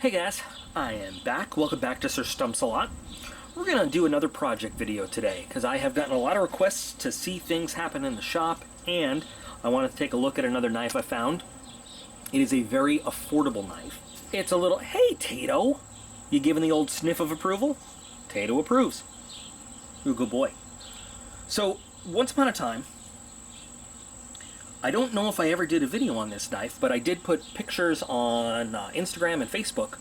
Hey guys, I am back. Welcome back to Sir Stumps a Lot. We're going to do another project video today because I have gotten a lot of requests to see things happen in the shop, and I wanted to take a look at another knife I found. It is a very affordable knife. It's a little, hey Tato, you giving the old sniff of approval? Tato approves. You're a good boy. So, once upon a time, I don't know if I ever did a video on this knife, but I did put pictures on Instagram and Facebook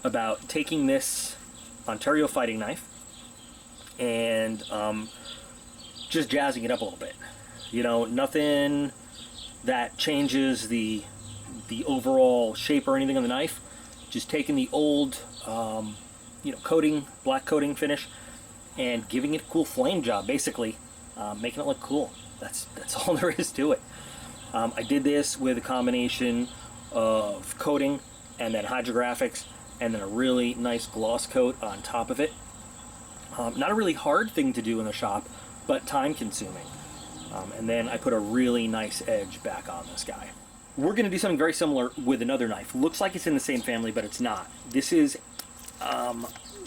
about taking this Ontario fighting knife and just jazzing it up a little bit. You know, nothing that changes the overall shape or anything of the knife. Just taking the old, coating, black coating finish, and giving it a cool flame job, basically, making it look cool. That's all there is to it. I did this with a combination of coating and then Hydrographics and then a really nice gloss coat on top of it. Not a really hard thing to do in the shop, but time consuming. And then I put a really nice edge back on this guy. We're going to do something very similar with another knife. Looks like it's in the same family, but it's not. This is,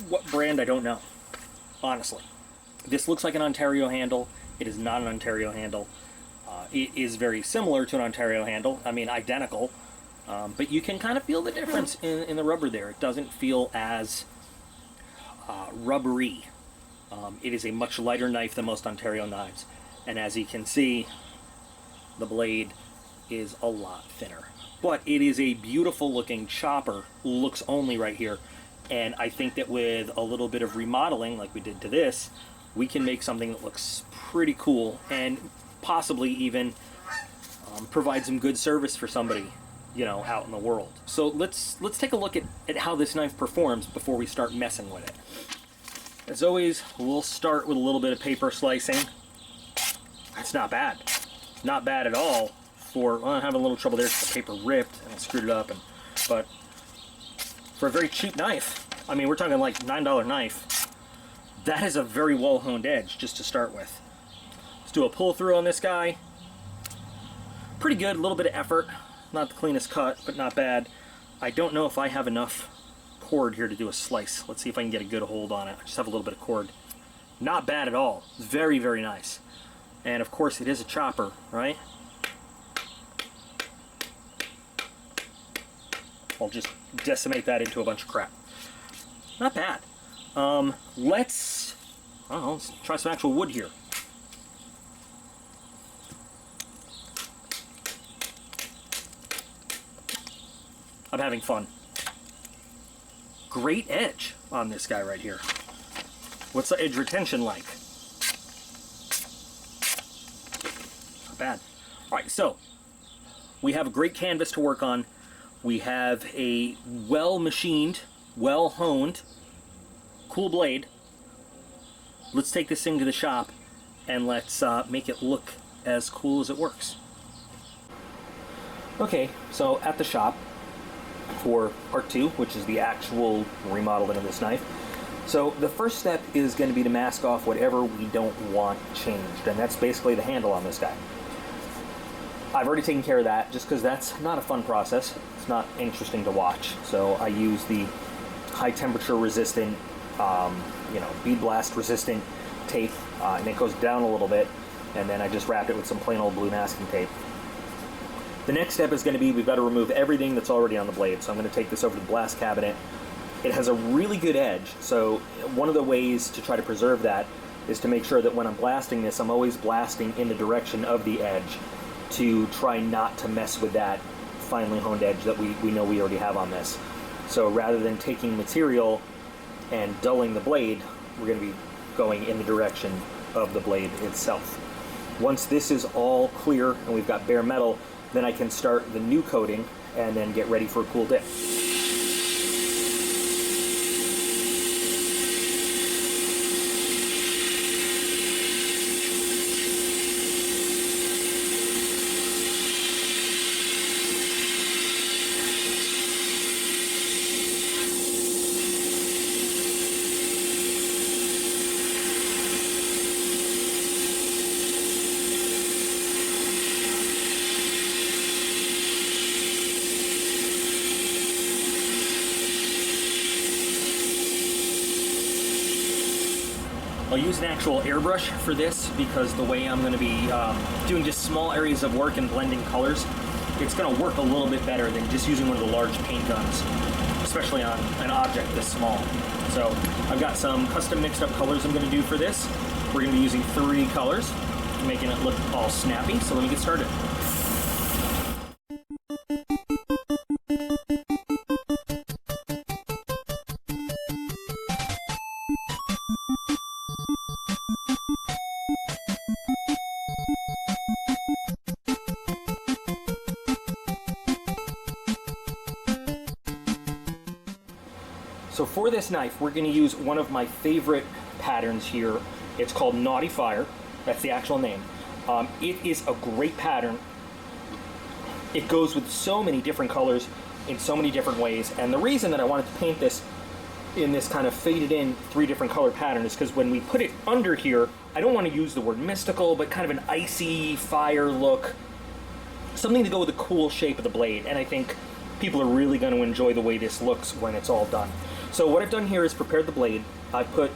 what brand, I don't know, honestly. This looks like an Ontario handle. It is not an Ontario handle. It is very similar to an Ontario handle, I mean identical, but you can kind of feel the difference in the rubber there. It doesn't feel as rubbery. It is a much lighter knife than most Ontario knives, and as you can see, the blade is a lot thinner. But it is a beautiful looking chopper, looks only right here, and I think that with a little bit of remodeling like we did to this, we can make something that looks pretty cool and possibly even provide some good service for somebody, you know, out in the world. So let's take a look at how this knife performs before we start messing with it. As always, we'll start with a little bit of paper slicing. That's not bad. Not bad at all. I'm having a little trouble there because the paper ripped and I screwed it up. But for a very cheap knife, I mean, we're talking like $9 knife, that is a very well-honed edge just to start with. Do a pull through on this guy. Pretty good, a little bit of effort. Not the cleanest cut, but not bad. I don't know if I have enough cord here to do a slice. Let's see if I can get a good hold on it. I just have a little bit of cord. Not bad at all. Very, very nice. And of course it is a chopper, right? I'll just decimate that into a bunch of crap. Not bad. Let's try some actual wood here. I'm having fun. Great edge on this guy right here. What's the edge retention like? Not bad. Alright, so we have a great canvas to work on. We have a well-machined, well-honed, cool blade. Let's take this thing to the shop and let's make it look as cool as it works. Okay, so at the shop, for part 2, which is the actual remodeling of this knife. So the first step is going to be to mask off whatever we don't want changed, and that's basically the handle on this guy. I've already taken care of that just because that's not a fun process. It's not interesting to watch. So I use the high temperature resistant, bead blast resistant tape, and it goes down a little bit, and then I just wrap it with some plain old blue masking tape. The next step is going to be, we've got to remove everything that's already on the blade. So I'm going to take this over to the blast cabinet. It has a really good edge, so one of the ways to try to preserve that is to make sure that when I'm blasting this, I'm always blasting in the direction of the edge to try not to mess with that finely honed edge that we know we already have on this. So rather than taking material and dulling the blade, we're going to be going in the direction of the blade itself. Once this is all clear and we've got bare metal, then I can start the new coating and then get ready for a cool dip. I'll use an actual airbrush for this because the way I'm going to be doing just small areas of work and blending colors, it's going to work a little bit better than just using one of the large paint guns, especially on an object this small. So I've got some custom mixed up colors I'm going to do for this. We're going to be using 3 colors, making it look all snappy. So let me get started. So for this knife, we're going to use one of my favorite patterns here. It's called Naughty Fire. That's the actual name. It is a great pattern. It goes with so many different colors in so many different ways. And the reason that I wanted to paint this in this kind of faded in 3 different color pattern is because when we put it under here, I don't want to use the word mystical, but kind of an icy fire look. Something to go with the cool shape of the blade. And I think people are really going to enjoy the way this looks when it's all done. So what I've done here is prepared the blade. I put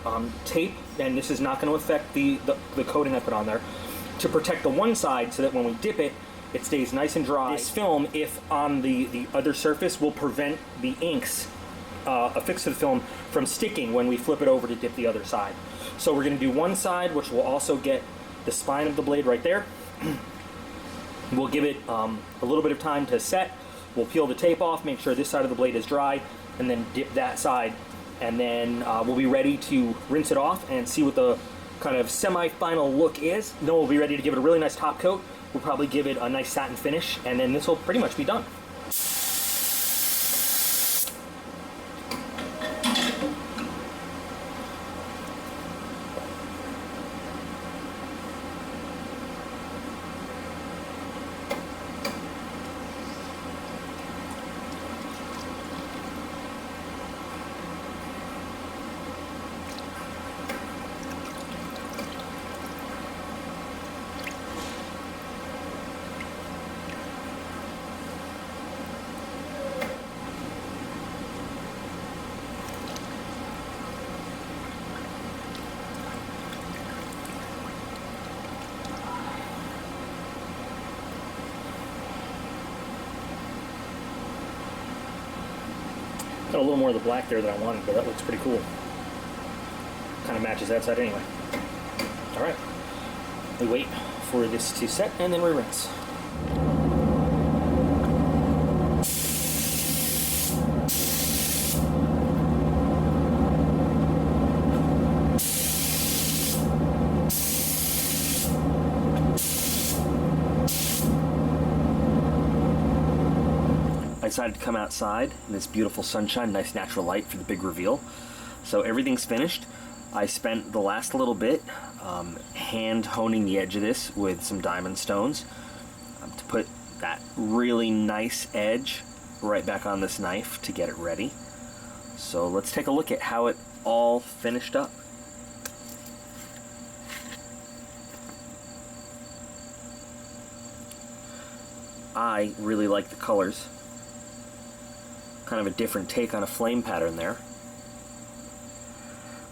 tape, and this is not going to affect the coating I put on there, to protect the one side so that when we dip it, it stays nice and dry. This film, if on the other surface, will prevent the inks affixed to the film from sticking when we flip it over to dip the other side. So we're going to do one side, which will also get the spine of the blade right there. We'll give it a little bit of time to set. We'll peel the tape off, make sure this side of the blade is dry, and then dip that side, and then we'll be ready to rinse it off and see what the kind of semi-final look is. Then we'll be ready to give it a really nice top coat. We'll probably give it a nice satin finish, and then this will pretty much be done. Got a little more of the black there than I wanted, but that looks pretty cool. Kind of matches that side anyway. Alright, we wait for this to set and then we rinse. I decided to come outside in this beautiful sunshine, nice natural light for the big reveal. So everything's finished. I spent the last little bit hand honing the edge of this with some diamond stones to put that really nice edge right back on this knife to get it ready. So let's take a look at how it all finished up. I really like the colors. Kind of a different take on a flame pattern there.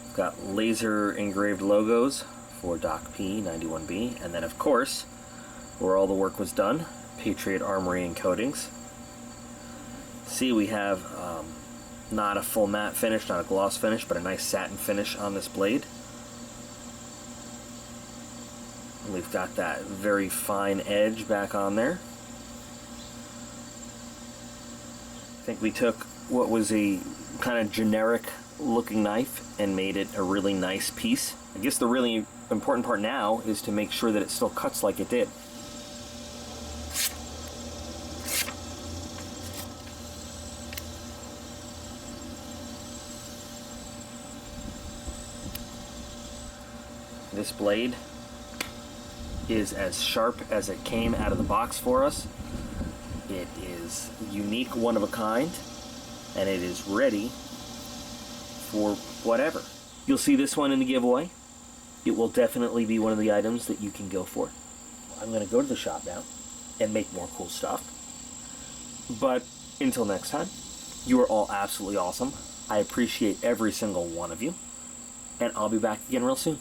We've got laser engraved logos for DocP 91B, and then of course, where all the work was done, Patriot Armory and Coatings. See, we have not a full matte finish, not a gloss finish, but a nice satin finish on this blade. And we've got that very fine edge back on there. I think we took what was a kind of generic looking knife and made it a really nice piece. I guess the really important part now is to make sure that it still cuts like it did. This blade is as sharp as it came out of the box for us. It is unique, one of a kind, and it is ready for whatever. You'll see this one in the giveaway. It will definitely be one of the items that you can go for. I'm going to go to the shop now and make more cool stuff. But until next time, you are all absolutely awesome. I appreciate every single one of you, and I'll be back again real soon.